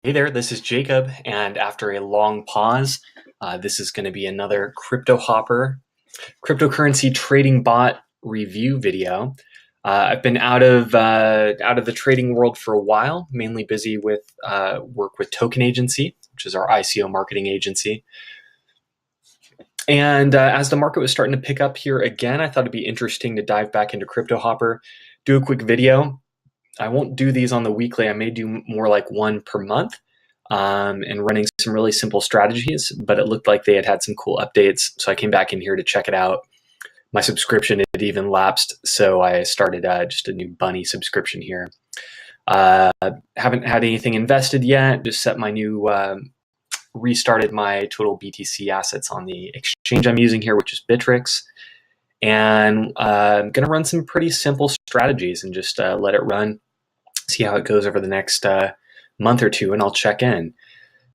Hey there, this is Jacob, and after a long pause, this is going to be another Cryptohopper cryptocurrency trading bot review video. I've been out of the trading world for a while, mainly busy with work with Token Agency, which is our ICO marketing agency. And as the market was starting to pick up here again, I thought it'd be interesting to dive back into Cryptohopper, do a quick video. I won't do these on the weekly. I may do more like one per month, and running some really simple strategies, but it looked like they had some cool updates. So I came back in here to check it out. My subscription had even lapsed, so I started just a new bunny subscription here. Haven't had anything invested yet, just set my new, restarted my total BTC assets on the exchange I'm using here, which is Bittrex. And I'm going to run some pretty simple strategies and just let it run, see how it goes over the next month or two, and I'll check in.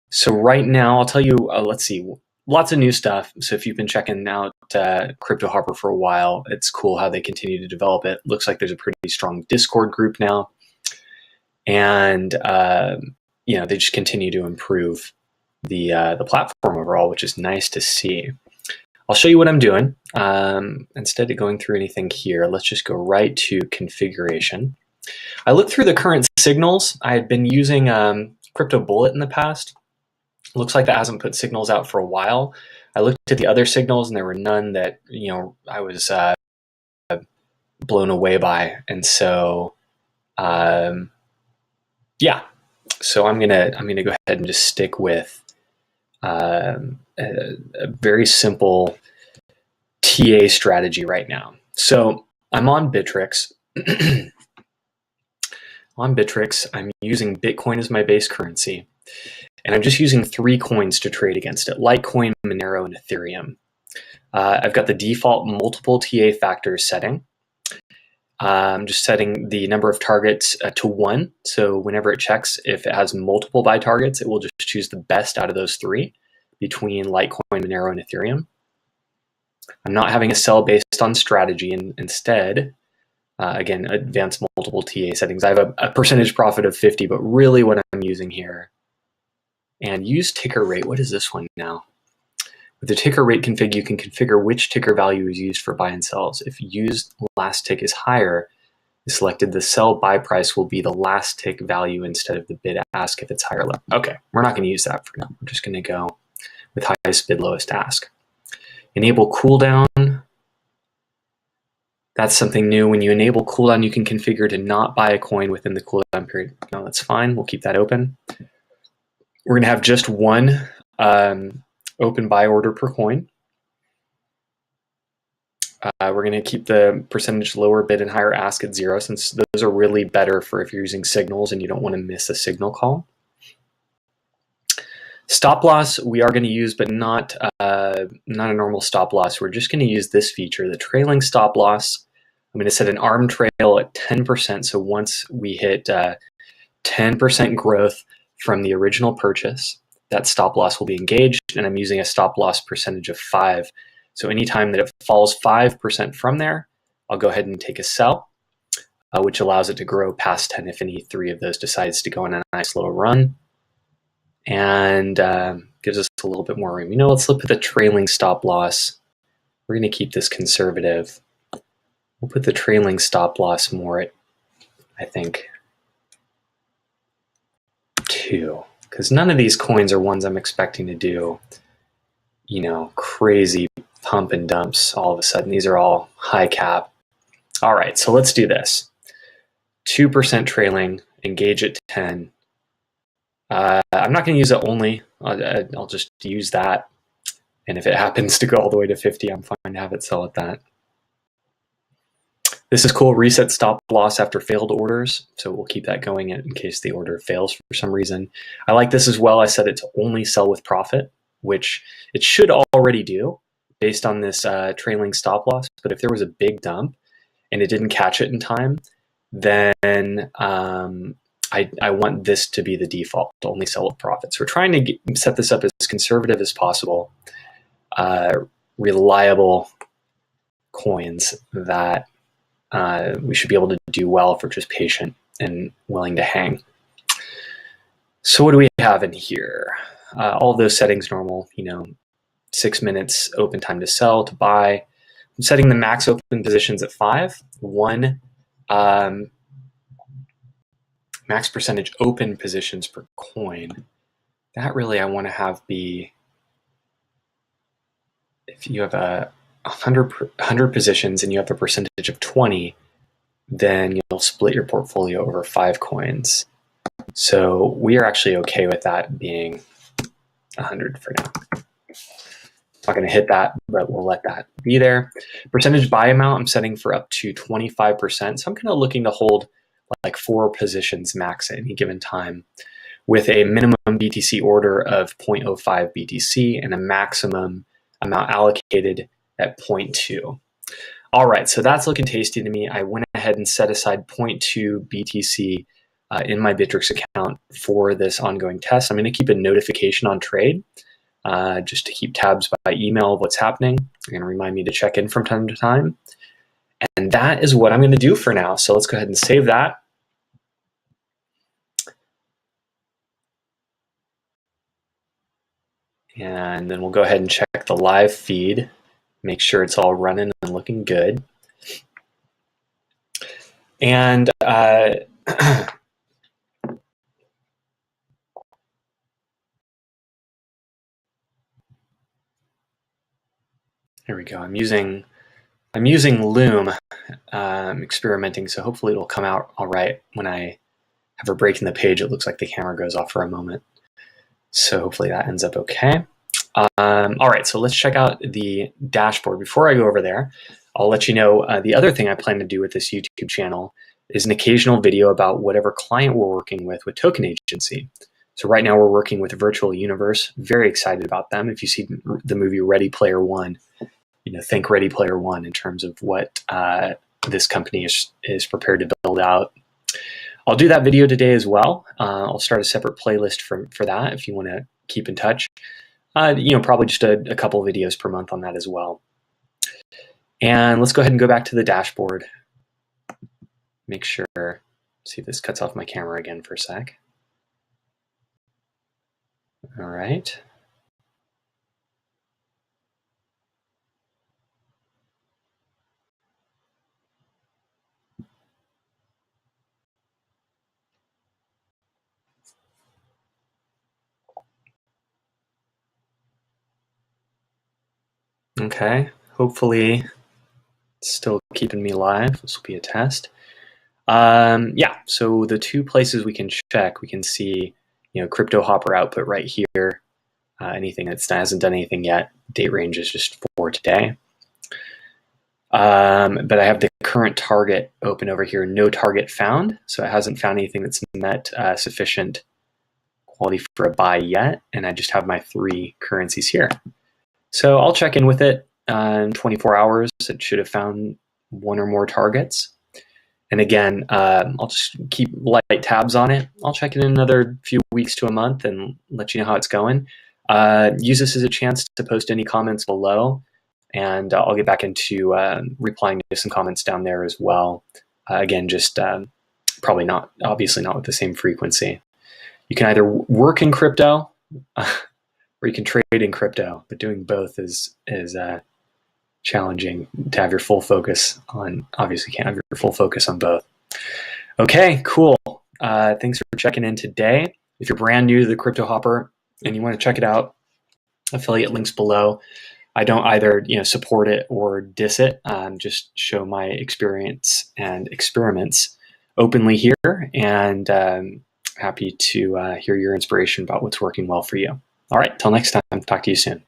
So right now, I'll tell you, let's see, lots of new stuff. So if you've been checking out Cryptohopper for a while, it's cool how they continue to develop it. Looks like there's a pretty strong Discord group now. And, they just continue to improve the platform overall, which is nice to see. I'll show you what I'm doing. Instead of going through anything here, let's just go right to configuration. I looked through the current signals. I had been using Crypto Bullet in the past. Looks like that hasn't put signals out for a while. I looked at the other signals and there were none that I was blown away by, and so yeah. So I'm gonna go ahead and just stick with a very simple TA strategy right now. So I'm on Bittrex. On Bittrex, I'm using Bitcoin as my base currency, and I'm just using 3 coins to trade against it: Litecoin, Monero, and Ethereum. I've got the default multiple TA factors setting. I'm just setting the number of targets to 1. So whenever it checks if it has multiple buy targets, it will just choose the best out of those 3 between Litecoin, Monero, and Ethereum. I'm not having a sell based on strategy, and instead, again, advanced multiple TA settings. I have a percentage profit of 50, but really what I'm using here, and use ticker rate. What is this one now? With the ticker rate config, you can configure which ticker value is used for buy and sells. If used last tick is higher, selected the sell buy price will be the last tick value instead of the bid ask if it's higher level. Okay, we're not going to use that for now. We're just going to go with highest bid, lowest ask. Enable cooldown. That's something new. When you enable cooldown, you can configure to not buy a coin within the cooldown period. No, that's fine. We'll keep that open. We're going to have just one open buy order per coin. We're going to keep the percentage lower bid and higher ask at 0, since those are really better for if you're using signals and you don't want to miss a signal call. Stop loss we are going to use, but not a normal stop loss. We're just going to use this feature, the trailing stop loss. I'm going to set an arm trail at 10%. So once we hit 10% growth from the original purchase, that stop loss will be engaged, and I'm using a stop loss percentage of 5. So anytime that it falls 5% from there, I'll go ahead and take a sell, which allows it to grow past 10 if any 3 of those decides to go on a nice little run, and gives us a little bit more room. Let's look at the trailing stop loss. We're going to keep this conservative. We'll put the trailing stop loss more at, I think, 2, because none of these coins are ones I'm expecting to do, crazy pump and dumps all of a sudden. These are all high cap. All right, so let's do this. 2% trailing, engage at 10. I'm not going to use it only. I'll just use that. And if it happens to go all the way to 50, I'm fine to have it sell at that. This is cool. Reset stop loss after failed orders. So we'll keep that going in case the order fails for some reason. I like this as well. I set it to only sell with profit, which it should already do based on this trailing stop loss. But if there was a big dump and it didn't catch it in time, then I want this to be the default, to only sell with profits. We're trying to set this up as conservative as possible. Reliable coins that we should be able to do well if we're just patient and willing to hang. So what do we have in here? All those settings normal, 6 minutes open time to sell, to buy. I'm setting the max open positions at 5, 1 max percentage open positions per coin. That really I want to have be, if you have 100 positions and you have a percentage of 20, then you'll split your portfolio over 5 coins. So we are actually okay with that being 100 for now. Not going to hit that, but we'll let that be there. Percentage buy amount, I'm setting for up to 25%. So I'm kind of looking to hold like 4 positions max at any given time, with a minimum BTC order of 0.05 BTC and a maximum amount allocated at 0.2. All right, so that's looking tasty to me. I went ahead and set aside 0.2 BTC in my Bittrex account for this ongoing test. I'm going to keep a notification on trade just to keep tabs by email of what's happening. They're going to remind me to check in from time to time. And that is what I'm going to do for now. So let's go ahead and save that. And then we'll go ahead and check the live feed, make sure it's all running and looking good. And here we go. I'm using Loom, experimenting, so hopefully it'll come out all right. When I have a break in the page, it looks like the camera goes off for a moment. So hopefully that ends up okay. All right, so let's check out the dashboard. Before I go over there, I'll let you know the other thing I plan to do with this YouTube channel is an occasional video about whatever client we're working with Token Agency. So right now we're working with Virtual Universe. Very excited about them. If you see the movie Ready Player One, think Ready Player One in terms of what this company is prepared to build out. I'll do that video today as well. I'll start a separate playlist for that if you want to keep in touch. Probably just a couple of videos per month on that as well. And let's go ahead and go back to the dashboard. Make sure, see if this cuts off my camera again for a sec. All right. Okay, hopefully it's still keeping me live. This will be a test. Yeah, so the 2 places we can check, we can see, Cryptohopper output right here. Anything that hasn't done anything yet, date range is just for today. But I have the current target open over here, no target found. So it hasn't found anything that's met sufficient quality for a buy yet. And I just have my 3 currencies here. So I'll check in with it in 24 hours. It should have found 1 or more targets. And again, I'll just keep light tabs on it. I'll check it in another few weeks to a month and let you know how it's going. Use this as a chance to post any comments below, and I'll get back into replying to some comments down there as well. Again, just probably not, obviously not with the same frequency. You can either work in crypto or you can trade in crypto, but doing both is challenging to have your full focus on. Obviously, you can't have your full focus on both. Okay, cool. Thanks for checking in today. If you're brand new to the Cryptohopper and you want to check it out, affiliate links below. I don't either support it or diss it. Just show my experience and experiments openly here, and happy to hear your inspiration about what's working well for you. All right, till next time, talk to you soon.